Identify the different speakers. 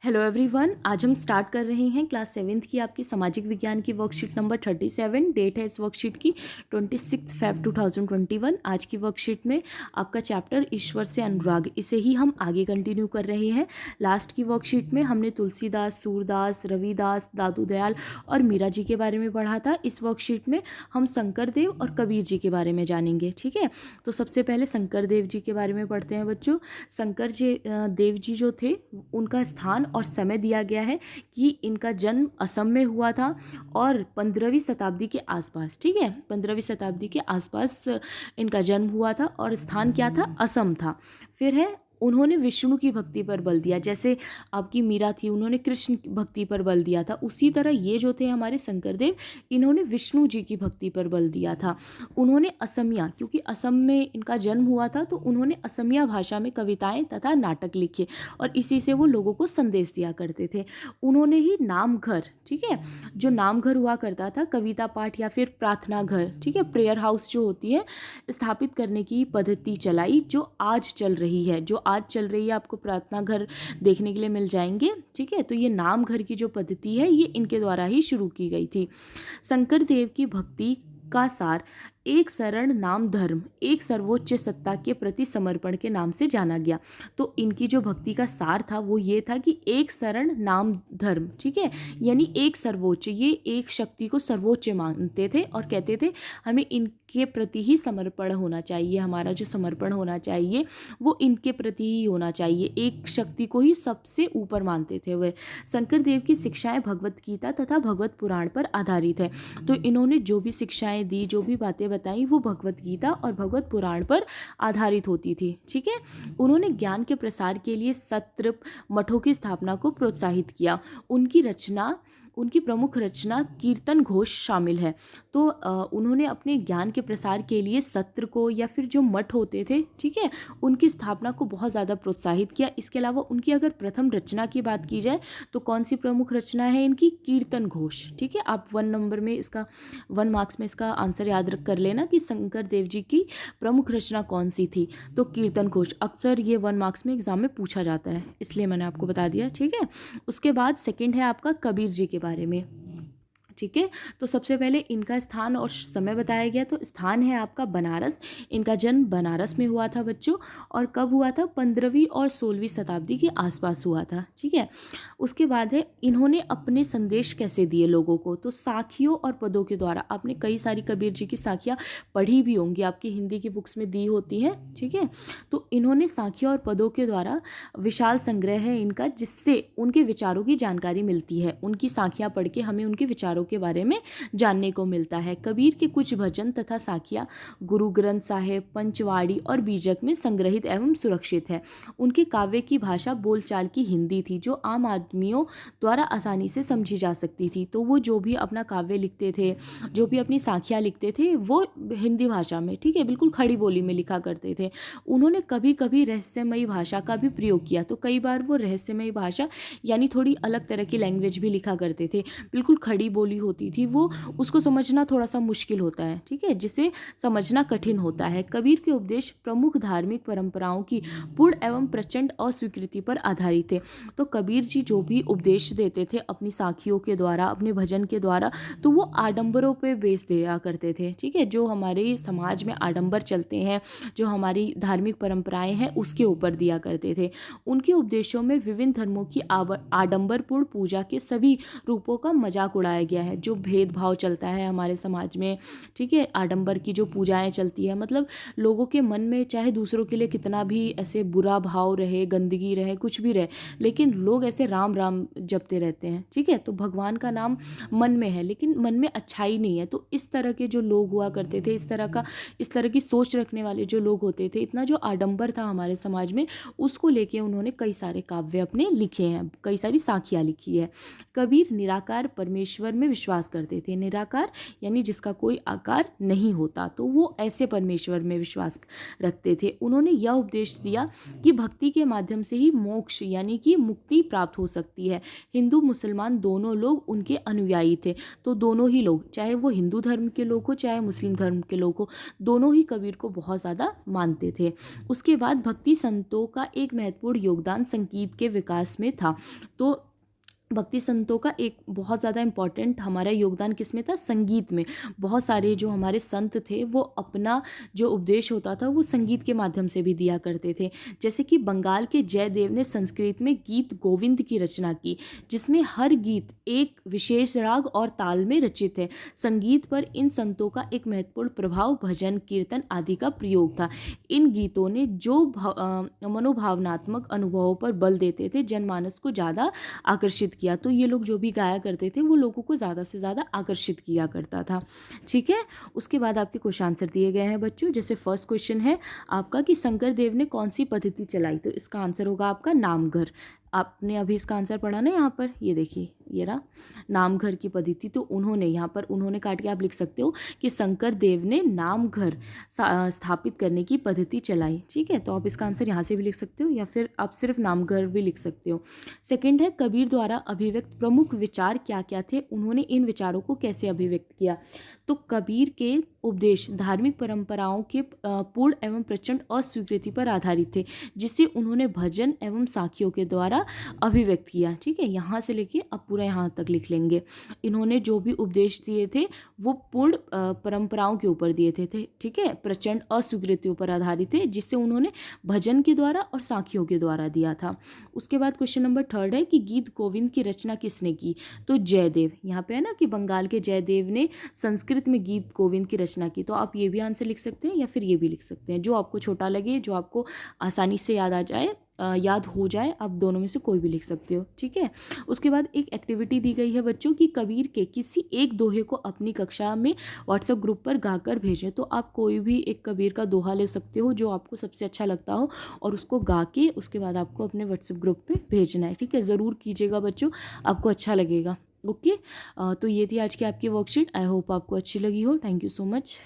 Speaker 1: Hello everyone, आज हम start कर रहे हैं क्लास 7th की आपकी सामाजिक विज्ञान की वर्कशीट नंबर 37। डेट है इस वर्कशीट की 26 Feb 2021। आज की वर्कशीट में आपका चैप्टर ईश्वर से अनुराग, इसे ही हम आगे कंटिन्यू कर रहे हैं। लास्ट की वर्कशीट में हमने तुलसीदास, सूरदास, रविदास, दादू दयाल और मीरा जी के बारे में पढ़ा था। इस वर्कशीट में हम शंकर देव और कबीर जी के बारे में जानेंगे। ठीक है, तो सबसे पहले शंकर देव जी के बारे में पढ़ते हैं बच्चों। शंकर जी देव जी जो थे, उनका स्थान और समय दिया गया है कि इनका जन्म असम में हुआ था और 15वीं शताब्दी के आसपास। ठीक है, 15वीं शताब्दी के आसपास इनका जन्म हुआ था और स्थान क्या था? असम था। फिर है, उन्होंने विष्णु की भक्ति पर बल दिया। जैसे आपकी मीरा थी, उन्होंने कृष्ण की भक्ति पर बल दिया था, उसी तरह ये जो थे हमारे शंकरदेव, इन्होंने विष्णु जी की भक्ति पर बल दिया था। उन्होंने असमिया, क्योंकि असम में इनका जन्म हुआ था, तो उन्होंने असमिया भाषा में कविताएं तथा नाटक लिखे और इसी से वो लोगों को संदेश दिया करते थे। उन्होंने ही नामघर, ठीक है, जो नामघर हुआ करता था, कविता पाठ या फिर प्रार्थना घर, ठीक है, प्रेयर हाउस जो होती है, स्थापित करने की पद्धति चलाई जो आज चल रही है। आपको प्रार्थना घर देखने के लिए मिल जाएंगे। ठीक है, तो ये नाम घर की जो पद्धति है, ये इनके द्वारा ही शुरू की गई थी। शंकर देव की भक्ति का सार एक शरण नाम धर्म, एक सर्वोच्च सत्ता के प्रति समर्पण के नाम से जाना गया। तो इनकी जो भक्ति का सार था वो ये था कि एक शरण नाम धर्म, ठीक है, यानी एक सर्वोच्च, ये एक शक्ति को सर्वोच्च मानते थे और कहते थे हमें इनके प्रति ही समर्पण होना चाहिए, हमारा जो समर्पण होना चाहिए वो इनके प्रति ही होना चाहिए। एक शक्ति को ही सबसे ऊपर मानते थे वे। शंकर देव की शिक्षाएं भगवत गीता तथा भगवत पुराण पर आधारित है। तो इन्होंने जो भी शिक्षाएं दी, जो भी बातें बताई, वो भगवत गीता और भगवत पुराण पर आधारित होती थी। ठीक है, उन्होंने ज्ञान के प्रसार के लिए सत्र, मठों की स्थापना को प्रोत्साहित किया। उनकी प्रमुख रचना कीर्तन घोष शामिल है। तो उन्होंने अपने ज्ञान के प्रसार के लिए सत्र को या फिर जो मठ होते थे, ठीक है, उनकी स्थापना को बहुत ज़्यादा प्रोत्साहित किया। इसके अलावा उनकी अगर प्रथम रचना की बात की जाए तो कौन सी प्रमुख रचना है इनकी? कीर्तन घोष। ठीक है, आप 1 मार्क्स में इसका आंसर याद रख कर लेना कि शंकर देव जी की प्रमुख रचना कौन सी थी। तो कीर्तन घोष, अक्सर ये 1 मार्क्स में एग्जाम में पूछा जाता है, इसलिए मैंने आपको बता दिया। ठीक है, उसके बाद सेकंड है आपका कबीर जी के बारे में। ठीक है, तो सबसे पहले इनका स्थान और समय बताया गया। तो स्थान है आपका बनारस। इनका जन्म बनारस में हुआ था बच्चों, और कब हुआ था? 15वीं और 16वीं शताब्दी के आसपास हुआ था। ठीक है, उसके बाद है, इन्होंने अपने संदेश कैसे दिए लोगों को? तो साखियों और पदों के द्वारा। आपने कई सारी कबीर जी की साखियाँ पढ़ी भी होंगी, आपकी हिंदी की बुक्स में दी होती हैं। ठीक है, तो इन्होंने साखियों और पदों के द्वारा, विशाल संग्रह है इनका, जिससे उनके विचारों की जानकारी मिलती है। उनकी साखियाँ पढ़ के हमें उनके विचारों के बारे में जानने को मिलता है। कबीर के कुछ भजन तथा साखियाँ गुरु ग्रंथ साहिब, पंचवाड़ी और बीजक में संग्रहित एवं सुरक्षित है। उनके काव्य की भाषा बोलचाल की हिंदी थी, जो आम आदमियों द्वारा आसानी से समझी जा सकती थी। तो वो जो भी अपना काव्य लिखते थे, जो भी अपनी साखियाँ लिखते थे, वो हिंदी भाषा में, ठीक है, बिल्कुल खड़ी बोली में लिखा करते थे। उन्होंने कभी कभी रहस्यमयी भाषा का भी प्रयोग किया। तो कई बार वो रहस्यमयी भाषा यानी थोड़ी अलग तरह की लैंग्वेज भी लिखा करते थे। बिल्कुल खड़ी बोली होती थी वो, उसको समझना थोड़ा सा मुश्किल होता है, ठीक है, जिसे समझना कठिन होता है। कबीर के उपदेश प्रमुख धार्मिक परंपराओं की पूर्ण एवं प्रचंड अस्वीकृति पर आधारित थे। तो कबीर जी जो भी उपदेश देते थे अपनी साखियों के द्वारा, अपने भजन के द्वारा, तो वो आडंबरों पे बेस दिया करते थे। ठीक है, जो हमारे समाज में आडंबर चलते हैं, जो हमारी धार्मिक परंपराएं हैं, उसके ऊपर दिया करते थे। उनके उपदेशों में विभिन्न धर्मों की आडंबरपूर्ण पूजा के सभी रूपों का मजाक उड़ाया गया है। जो भेदभाव चलता है हमारे समाज में, ठीक है, आडंबर की जो पूजाएं चलती है, मतलब लोगों के मन में चाहे दूसरों के लिए कितना भी ऐसे बुरा भाव रहे, गंदगी रहे, कुछ भी रहे, लेकिन लोग ऐसे राम राम जपते रहते हैं। ठीक है, तो भगवान का नाम मन में है, लेकिन मन में अच्छाई नहीं है। तो इस तरह के जो लोग हुआ करते थे, इस तरह की सोच रखने वाले जो लोग होते थे, इतना जो आडंबर था हमारे समाज में, उसको लेके उन्होंने कई सारे काव्य अपने लिखे हैं, कई सारी साखियाँ लिखी है। कबीर निराकार परमेश्वर में विश्वास करते थे। निराकार यानी जिसका कोई आकार नहीं होता, तो वो ऐसे परमेश्वर में विश्वास रखते थे। उन्होंने यह उपदेश दिया कि भक्ति के माध्यम से ही मोक्ष यानी कि मुक्ति प्राप्त हो सकती है। हिंदू मुसलमान दोनों लोग उनके अनुयायी थे, तो दोनों ही लोग, चाहे वो हिंदू धर्म के लोग हो चाहे मुस्लिम धर्म के लोग हो, दोनों ही कबीर को बहुत ज़्यादा मानते थे। उसके बाद भक्ति संतों का एक महत्वपूर्ण योगदान संगीत के विकास में था। तो भक्ति संतों का एक बहुत ज़्यादा इम्पॉर्टेंट हमारा योगदान किस में था? संगीत में। बहुत सारे जो हमारे संत थे वो अपना जो उपदेश होता था वो संगीत के माध्यम से भी दिया करते थे। जैसे कि बंगाल के जयदेव ने संस्कृत में गीत गोविंद की रचना की, जिसमें हर गीत एक विशेष राग और ताल में रचित है। संगीत पर इन संतों का एक महत्वपूर्ण प्रभाव भजन कीर्तन आदि का प्रयोग था। इन गीतों ने जो मनोभावनात्मक अनुभवों पर बल देते थे, जनमानस को ज़्यादा आकर्षित किया। तो ये लोग जो भी गाया करते थे वो लोगों को ज़्यादा से ज़्यादा आकर्षित किया करता था। ठीक है, उसके बाद आपके क्वेश्चन आंसर दिए गए हैं बच्चों। जैसे फर्स्ट क्वेश्चन है आपका कि शंकर देव ने कौन सी पद्धति चलाई, तो इसका आंसर होगा आपका नामघर। आपने अभी इसका आंसर पढ़ा ना, यहाँ पर ये देखिए ये रहा नामघर की पद्धति। तो उन्होंने यहाँ पर उन्होंने काट के आप लिख सकते हो कि शंकर देव ने नामघर स्थापित करने की पद्धति चलाई। ठीक है, तो आप इसका आंसर यहाँ से भी लिख सकते हो या फिर आप सिर्फ नामघर भी लिख सकते हो। सेकंड है कबीर द्वारा अभिव्यक्त प्रमुख विचार क्या क्या थे, उन्होंने इन विचारों को कैसे अभिव्यक्त किया। तो कबीर के उपदेश धार्मिक परंपराओं के पूर्ण एवं प्रचंड अस्वीकृति पर आधारित थे, जिसे उन्होंने भजन एवं साखियों के द्वारा अभिव्यक्त किया। ठीक है, यहाँ से लेके अब पूरा यहाँ तक लिख लेंगे। इन्होंने जो भी उपदेश दिए थे वो पूर्ण परंपराओं के ऊपर दिए थे। ठीक है, प्रचंड अस्वीकृतियों पर आधारित थे, जिससे उन्होंने भजन के द्वारा और साखियों के द्वारा दिया था। उसके बाद क्वेश्चन नंबर थर्ड है कि गीत गोविंद की रचना किसने की, तो जयदेव। यहाँ पे है ना कि बंगाल के जयदेव ने संस्कृत में गीत गोविंद की रचना की। तो आप ये भी आंसर लिख सकते हैं या फिर ये भी लिख सकते हैं, जो आपको छोटा लगे, जो आपको आसानी से याद आ जाए, याद हो जाए, आप दोनों में से कोई भी लिख सकते हो। ठीक है, उसके बाद एक एक्टिविटी दी गई है बच्चों की कबीर के किसी एक दोहे को अपनी कक्षा में व्हाट्सएप ग्रुप पर गाकर भेजें। तो आप कोई भी एक कबीर का दोहा ले सकते हो जो आपको सबसे अच्छा लगता हो और उसको गा के उसके बाद आपको अपने व्हाट्सएप ग्रुप पे भेजना है। ठीक है, ज़रूर कीजिएगा बच्चों, आपको अच्छा लगेगा। ओके, तो ये थी आज की आपकी वर्कशीट। आई होप आपको अच्छी लगी हो। Thank you so much.